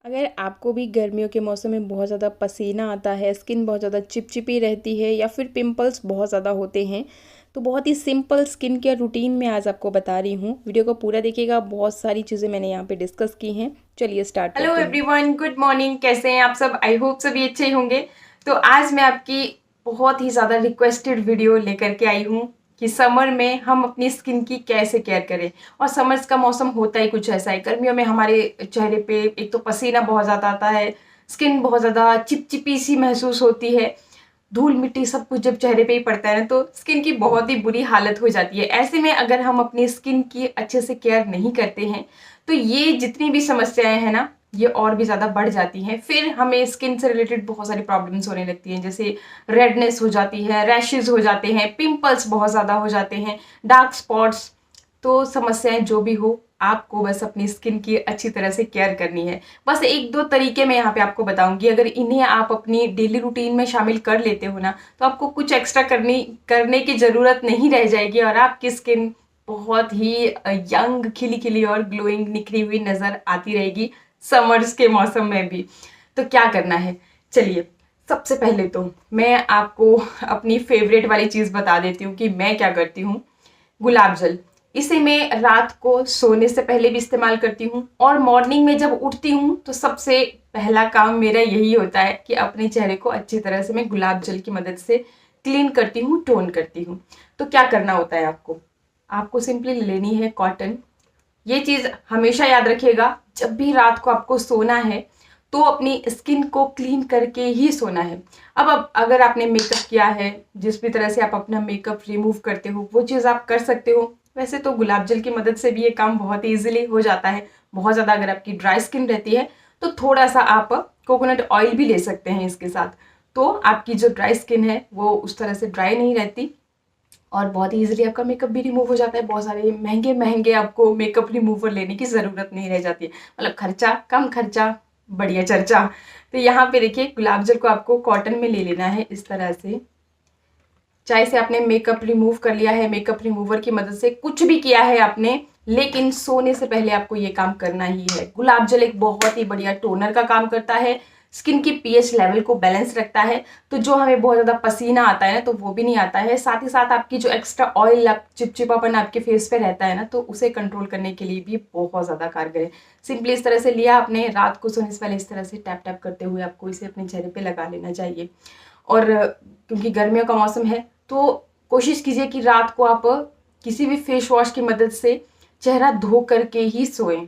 अगर आपको भी गर्मियों के मौसम में बहुत ज़्यादा पसीना आता है, स्किन बहुत ज़्यादा चिपचिपी रहती है या फिर पिंपल्स बहुत ज़्यादा होते हैं, तो बहुत ही सिंपल स्किन केयर रूटीन मैं आज आपको बता रही हूँ। वीडियो को पूरा देखिएगा, बहुत सारी चीज़ें मैंने यहाँ पे डिस्कस की हैं। चलिए स्टार्ट हेलो करते हैं। Everyone, good morning. कैसे हैं आप सब? आई होप सभी अच्छे ही होंगे। तो आज मैं आपकी बहुत ही ज़्यादा रिक्वेस्टेड वीडियो लेकर के आई हूँ कि समर में हम अपनी स्किन की कैसे केयर करें। और समर्स का मौसम होता ही कुछ ऐसा है। गर्मियों में हमारे चेहरे पे एक तो पसीना बहुत ज़्यादा आता है, स्किन बहुत ज़्यादा चिपचिपी सी महसूस होती है, धूल मिट्टी सब कुछ जब चेहरे पे ही पड़ता है ना, तो स्किन की बहुत ही बुरी हालत हो जाती है। ऐसे में अगर हम अपनी स्किन की अच्छे से केयर नहीं करते हैं तो ये जितनी भी समस्याएं हैं ना, ये और भी ज़्यादा बढ़ जाती हैं। फिर हमें स्किन से रिलेटेड बहुत सारी प्रॉब्लम्स होने लगती हैं, जैसे रेडनेस हो जाती है, रैशेज हो जाते हैं, पिंपल्स बहुत ज़्यादा हो जाते हैं, डार्क स्पॉट्स। तो समस्याएं जो भी हो, आपको बस अपनी स्किन की अच्छी तरह से केयर करनी है। बस एक दो तरीके मैं यहाँ पे आपको बताऊंगी। अगर इन्हें आप अपनी डेली रूटीन में शामिल कर लेते हो ना, तो आपको कुछ एक्स्ट्रा करने की ज़रूरत नहीं रह जाएगी और आपकी स्किन बहुत ही यंग, खिली खिली और ग्लोइंग, निखरी हुई नज़र आती रहेगी समर्स के मौसम में भी। तो क्या करना है, चलिए सबसे पहले तो मैं आपको अपनी फेवरेट वाली चीज़ बता देती हूँ कि मैं क्या करती हूँ। गुलाब जल, इसे मैं रात को सोने से पहले भी इस्तेमाल करती हूँ और मॉर्निंग में जब उठती हूँ तो सबसे पहला काम मेरा यही होता है कि अपने चेहरे को अच्छी तरह से मैं गुलाब जल की मदद से क्लीन करती हूँ, टोन करती हूँ। तो क्या करना होता है आपको, आपको सिंपली लेनी है कॉटन। ये चीज़ हमेशा याद रखिएगा, जब भी रात को आपको सोना है तो अपनी स्किन को क्लीन करके ही सोना है। अब अगर आपने मेकअप किया है, जिस भी तरह से आप अपना मेकअप रिमूव करते हो वो चीज़ आप कर सकते हो। वैसे तो गुलाब जल की मदद से भी ये काम बहुत ईजिली हो जाता है। बहुत ज़्यादा अगर आपकी ड्राई स्किन रहती है तो थोड़ा सा आप कोकोनट ऑयल भी ले सकते हैं इसके साथ, तो आपकी जो ड्राई स्किन है वो उस तरह से ड्राई नहीं रहती और बहुत ही ईजिली आपका मेकअप भी रिमूव हो जाता है। बहुत सारे महंगे महंगे आपको मेकअप रिमूवर लेने की ज़रूरत नहीं रह जाती है। मतलब खर्चा कम, खर्चा बढ़िया चर्चा। तो यहाँ पे देखिए, गुलाब जल को आपको कॉटन में ले लेना है इस तरह से। चाहे से आपने मेकअप रिमूव कर लिया है, मेकअप रिमूवर की मदद से कुछ भी किया है आपने, लेकिन सोने से पहले आपको ये काम करना ही है। गुलाब जल एक बहुत ही बढ़िया टोनर का काम करता है, स्किन की पीएच लेवल को बैलेंस रखता है, तो जो हमें बहुत ज़्यादा पसीना आता है ना, तो वो भी नहीं आता है। साथ ही साथ आपकी जो एक्स्ट्रा ऑयल, चिपचिपापन आपके फेस पे रहता है ना, तो उसे कंट्रोल करने के लिए भी बहुत ज़्यादा कारगर है। सिंपली इस तरह से लिया आपने, रात को सोने से पहले इस तरह से टैप टैप करते हुए आपको इसे अपने चेहरे पे लगा लेना चाहिए। और क्योंकि गर्मियों का मौसम है तो कोशिश कीजिए कि रात को आप किसी भी फेस वॉश की मदद से चेहरा धो करके ही सोएं।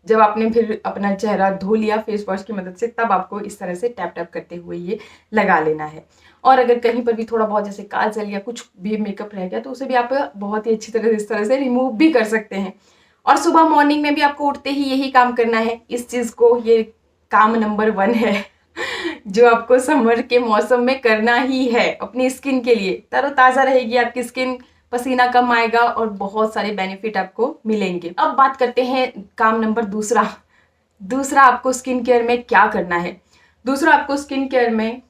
जब आपने फिर अपना चेहरा धो लिया फेस वॉश की मदद से, तब आपको इस तरह से टैप टैप करते हुए ये लगा लेना है। और अगर कहीं पर भी थोड़ा बहुत जैसे काजल या कुछ भी मेकअप रह गया तो उसे भी आप बहुत ही अच्छी तरह से इस तरह से रिमूव भी कर सकते हैं। और सुबह मॉर्निंग में भी आपको उठते ही यही काम करना है इस चीज़ को। ये काम नंबर 1 है जो आपको समर के मौसम में करना ही है। अपनी स्किन के लिए तरोताज़ा रहेगी आपकी स्किन, पसीना कम आएगा और बहुत सारे बेनिफिट आपको मिलेंगे। अब बात करते हैं काम नंबर दूसरा। दूसरा आपको स्किन केयर में क्या करना है। दूसरा आपको स्किन केयर में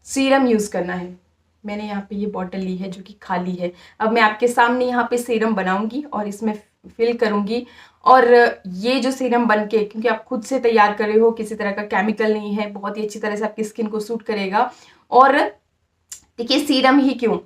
सीरम यूज़ करना है। मैंने यहाँ पे ये बॉटल ली है जो कि खाली है। अब मैं आपके सामने यहाँ पे सीरम बनाऊंगी और इसमें फिल करूंगी। और ये जो सीरम बन के, क्योंकि आप खुद से तैयार कर रहे हो, किसी तरह का केमिकल नहीं है, बहुत ही अच्छी तरह से आपकी स्किन को सूट करेगा। और देखिए, सीरम ही क्यों,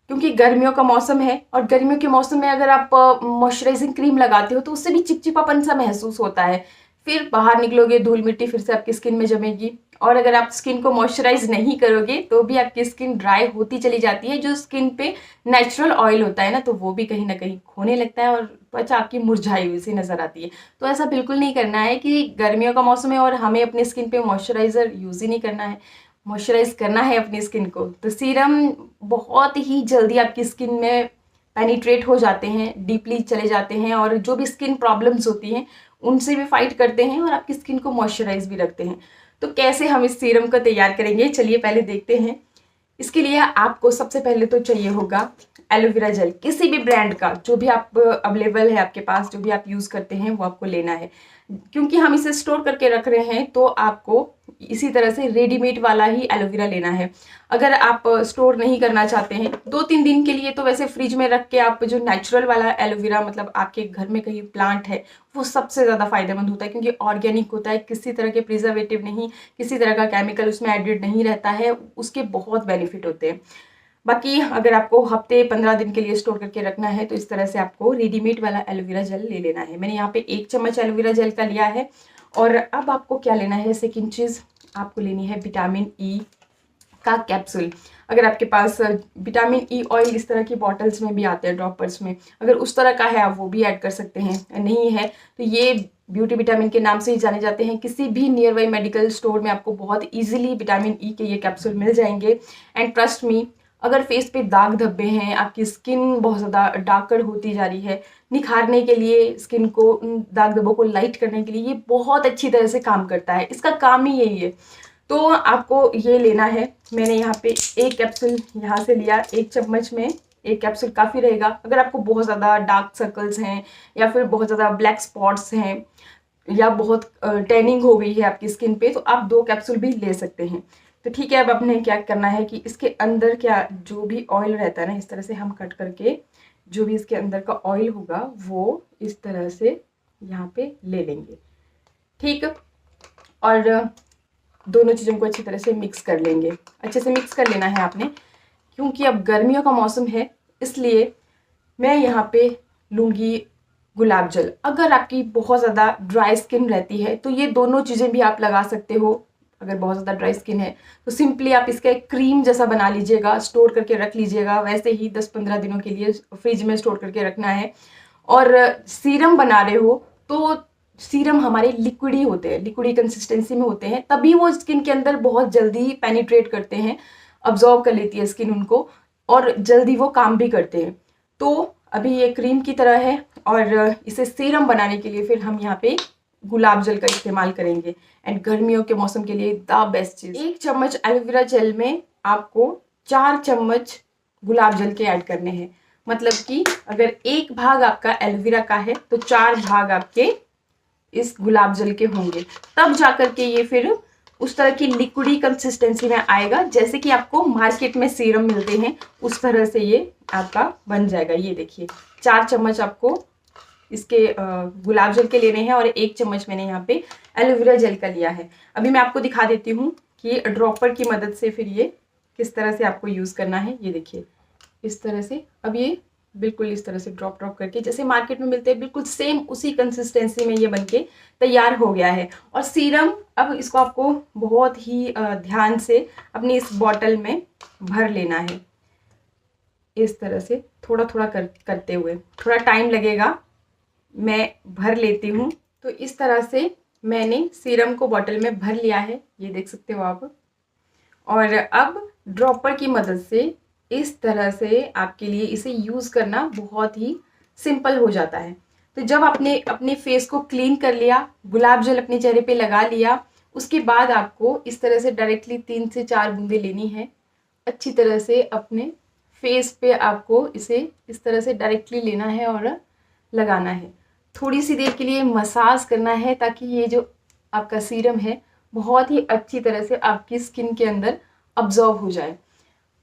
क्योंकि गर्मियों का मौसम है और गर्मियों के मौसम में अगर आप मॉइस्चराइजिंग क्रीम लगाते हो तो उससे भी चिपचिपापन सा महसूस होता है। फिर बाहर निकलोगे, धूल मिट्टी फिर से आपकी स्किन में जमेगी। और अगर आप स्किन को मॉइस्चराइज नहीं करोगे तो भी आपकी स्किन ड्राई होती चली जाती है। जो स्किन पे नेचुरल ऑयल होता है ना, तो वो भी कहीं ना कहीं खोने लगता है और त्वचा आपकी मुरझाई हुई सी नजर आती है। तो ऐसा बिल्कुल नहीं करना है कि गर्मियों का मौसम है और हमें अपनी स्किन पे मॉइस्चराइजर यूज ही नहीं करना है। मॉइस्चराइज करना है अपनी स्किन को, तो सीरम बहुत ही जल्दी आपकी स्किन में पेनिट्रेट हो जाते हैं, डीपली चले जाते हैं और जो भी स्किन प्रॉब्लम्स होती हैं उनसे भी फाइट करते हैं और आपकी स्किन को मॉइस्चराइज भी रखते हैं। तो कैसे हम इस सीरम को तैयार करेंगे, चलिए पहले देखते हैं। इसके लिए आपको सबसे पहले तो चाहिए होगा एलोवेरा जेल किसी भी ब्रांड का जो भी आप अवेलेबल है आपके पास, जो भी आप यूज़ करते हैं वो आपको लेना है। क्योंकि हम इसे स्टोर करके रख रहे हैं तो आपको इसी तरह से रेडीमेड वाला ही एलोवेरा लेना है। अगर आप स्टोर नहीं करना चाहते हैं 2-3 दिन के लिए, तो वैसे फ्रिज में रख के आप जो नेचुरल वाला एलोवेरा, मतलब आपके घर में कहीं प्लांट है, वो सबसे ज़्यादा फायदेमंद होता है क्योंकि ऑर्गेनिक होता है, किसी तरह के प्रिजर्वेटिव नहीं, किसी तरह का केमिकल उसमें एडेड नहीं रहता है, उसके बहुत बेनिफिट होते हैं। बाकी अगर आपको हफ्ते 15 दिन के लिए स्टोर करके रखना है तो इस तरह से आपको रेडीमेड वाला एलोवेरा जेल ले लेना है। मैंने यहाँ पे 1 चम्मच एलोवेरा जेल का लिया है। और अब आपको क्या लेना है, सेकेंड चीज़ आपको लेनी है विटामिन ई का कैप्सूल। अगर आपके पास विटामिन ई ऑयल इस तरह की बॉटल्स में भी आते हैं, ड्रॉपर्स में, अगर उस तरह का है आप वो भी ऐड कर सकते हैं। नहीं है तो ये ब्यूटी विटामिन के नाम से ही जाने जाते हैं। किसी भी नियर बाई मेडिकल स्टोर में आपको बहुत ईजिली विटामिन ई के ये कैप्सूल मिल जाएंगे। एंड ट्रस्ट मी, अगर फेस पे दाग धब्बे हैं, आपकी स्किन बहुत ज़्यादा डार्कर होती जा रही है, निखारने के लिए, स्किन को, दाग धब्बों को लाइट करने के लिए ये बहुत अच्छी तरह से काम करता है। इसका काम ही यही है। तो आपको ये लेना है। मैंने यहाँ पे 1 कैप्सूल यहाँ से लिया, 1 चम्मच में 1 कैप्सूल काफ़ी रहेगा। अगर आपको बहुत ज़्यादा डार्क सर्कल्स हैं या फिर बहुत ज़्यादा ब्लैक स्पॉट्स हैं या बहुत टैनिंग हो गई है आपकी स्किन पे, तो आप 2 कैप्सूल भी ले सकते हैं। तो ठीक है, अब आपने क्या करना है कि इसके अंदर क्या जो भी ऑयल रहता है ना, इस तरह से हम कट करके जो भी इसके अंदर का ऑयल होगा वो इस तरह से यहाँ पे ले लेंगे। ठीक, और दोनों चीज़ों को अच्छी तरह से मिक्स कर लेंगे। अच्छे से मिक्स कर लेना है आपने, क्योंकि अब गर्मियों का मौसम है, इसलिए मैं यहाँ पे लूँगी गुलाब जल। अगर आपकी बहुत ज़्यादा ड्राई स्किन रहती है तो ये दोनों चीज़ें भी आप लगा सकते हो। अगर बहुत ज़्यादा ड्राई स्किन है तो सिंपली आप इसका एक क्रीम जैसा बना लीजिएगा, स्टोर करके रख लीजिएगा। वैसे ही 10-15 दिनों के लिए फ्रिज में स्टोर करके रखना है। और सीरम बना रहे हो तो सीरम हमारे लिक्विडी होते हैं, लिक्विडी कंसिस्टेंसी में होते हैं, तभी वो स्किन के अंदर बहुत जल्दी पेनिट्रेट करते हैं, अब्जॉर्व कर लेती है स्किन उनको, और जल्दी वो काम भी करते हैं। तो अभी ये क्रीम की तरह है, और इसे सीरम बनाने के लिए फिर हम यहाँ पे गुलाब जल का इस्तेमाल करेंगे। एंड गर्मियों के मौसम के लिए द बेस्ट चीज़। 1 चम्मच एलोवेरा जेल में आपको 4 चम्मच गुलाब जल के ऐड करने हैं। मतलब कि अगर 1 भाग आपका एलोवेरा का है तो 4 भाग आपके इस गुलाब जल के होंगे, तब जाकर के ये फिर उस तरह की लिक्विडी कंसिस्टेंसी में आएगा, जैसे कि आपको मार्केट में सीरम मिलते हैं उस तरह से ये आपका बन जाएगा। ये देखिए 4 चम्मच आपको इसके गुलाब जल के लेने हैं और 1 चम्मच मैंने यहाँ पे एलोवेरा जेल का लिया है। अभी मैं आपको दिखा देती हूँ कि ड्रॉपर की मदद से फिर ये किस तरह से आपको यूज़ करना है। ये देखिए इस तरह से, अब ये बिल्कुल इस तरह से ड्रॉप करके जैसे मार्केट में मिलते हैं बिल्कुल सेम उसी कंसिस्टेंसी में ये बनके तैयार हो गया है। और सीरम, अब इसको आपको बहुत ही ध्यान से अपनी इस बॉटल में भर लेना है। इस तरह से थोड़ा थोड़ा करते हुए, थोड़ा टाइम लगेगा, मैं भर लेती हूँ। तो इस तरह से मैंने सीरम को बॉटल में भर लिया है, ये देख सकते हो आप। और अब ड्रॉपर की मदद से इस तरह से आपके लिए इसे यूज़ करना बहुत ही सिंपल हो जाता है। तो जब आपने अपने फेस को क्लीन कर लिया, गुलाब जल अपने चेहरे पे लगा लिया, उसके बाद आपको इस तरह से डायरेक्टली 3 से 4 बूंदें लेनी है। अच्छी तरह से अपने फेस पे आपको इसे इस तरह से डायरेक्टली लेना है और लगाना है। थोड़ी सी देर के लिए मसाज करना है ताकि ये जो आपका सीरम है बहुत ही अच्छी तरह से आपकी स्किन के अंदर अब्जॉर्ब हो जाए।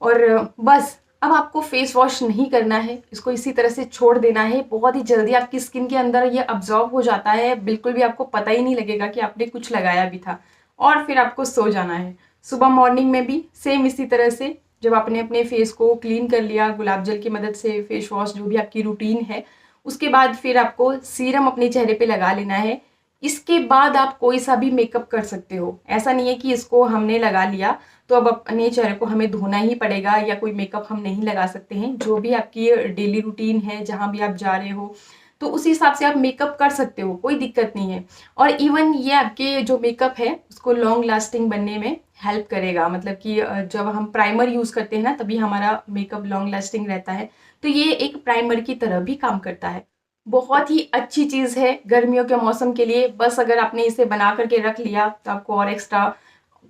और बस अब आपको फेस वॉश नहीं करना है, इसको इसी तरह से छोड़ देना है। बहुत ही जल्दी आपकी स्किन के अंदर ये अब्जॉर्ब हो जाता है, बिल्कुल भी आपको पता ही नहीं लगेगा कि आपने कुछ लगाया भी था। और फिर आपको सो जाना है। सुबह मॉर्निंग में भी सेम इसी तरह से, जब आपने अपने फेस को क्लीन कर लिया गुलाब जल की मदद से, फेस वॉश जो भी आपकी रूटीन है, उसके बाद फिर आपको सीरम अपने चेहरे पे लगा लेना है। इसके बाद आप कोई सा भी मेकअप कर सकते हो। ऐसा नहीं है कि इसको हमने लगा लिया तो अब अपने चेहरे को हमें धोना ही पड़ेगा या कोई मेकअप हम नहीं लगा सकते हैं। जो भी आपकी डेली रूटीन है, जहाँ भी आप जा रहे हो, तो उसी हिसाब से आप मेकअप कर सकते हो, कोई दिक्कत नहीं है। और इवन ये आपके जो मेकअप है उसको लॉन्ग लास्टिंग बनने में हेल्प करेगा। मतलब कि जब हम प्राइमर यूज़ करते हैं ना, तभी हमारा मेकअप लॉन्ग लास्टिंग रहता है। तो ये एक प्राइमर की तरह भी काम करता है। बहुत ही अच्छी चीज़ है गर्मियों के मौसम के लिए। बस अगर आपने इसे बना करके रख लिया तो आपको और एक्स्ट्रा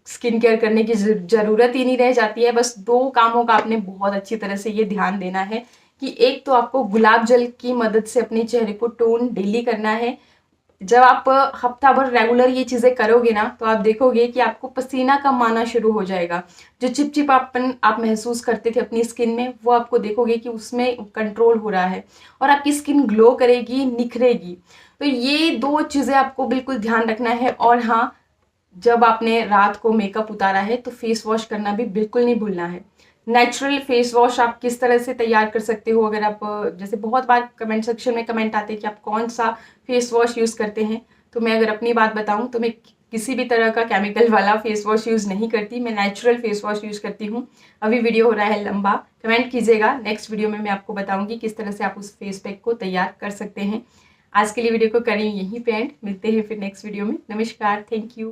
स्किन केयर करने की ज़रूरत ही नहीं रह जाती है। बस 2 कामों का आपने बहुत अच्छी तरह से ये ध्यान देना है कि एक तो आपको गुलाब जल की मदद से अपने चेहरे को टोन डेली करना है। जब आप हफ्ता भर रेगुलर ये चीज़ें करोगे ना, तो आप देखोगे कि आपको पसीना कम आना शुरू हो जाएगा। जो चिपचिपापन आप महसूस करते थे अपनी स्किन में, वो आपको देखोगे कि उसमें कंट्रोल हो रहा है और आपकी स्किन ग्लो करेगी, निखरेगी। तो ये 2 चीज़ें आपको बिल्कुल ध्यान रखना है। और हाँ, जब आपने रात को मेकअप उतारा है तो फेस वॉश करना भी बिल्कुल नहीं भूलना है। नेचुरल फेस वॉश आप किस तरह से तैयार कर सकते हो, अगर आप जैसे बहुत बार कमेंट सेक्शन में कमेंट आते हैं कि आप कौन सा फेस वॉश यूज़ करते हैं, तो मैं अगर अपनी बात बताऊं तो मैं किसी भी तरह का केमिकल वाला फेस वॉश यूज़ नहीं करती, मैं नेचुरल फेस वॉश यूज़ करती हूँ। अभी वीडियो हो रहा है लंबा, कमेंट कीजिएगा, नेक्स्ट वीडियो में मैं आपको बताऊंगी किस तरह से आप उस फेस पैक को तैयार कर सकते हैं। आज के लिए वीडियो को करें यहीं पे एंड, मिलते हैं फिर नेक्स्ट वीडियो में। नमस्कार, थैंक यू।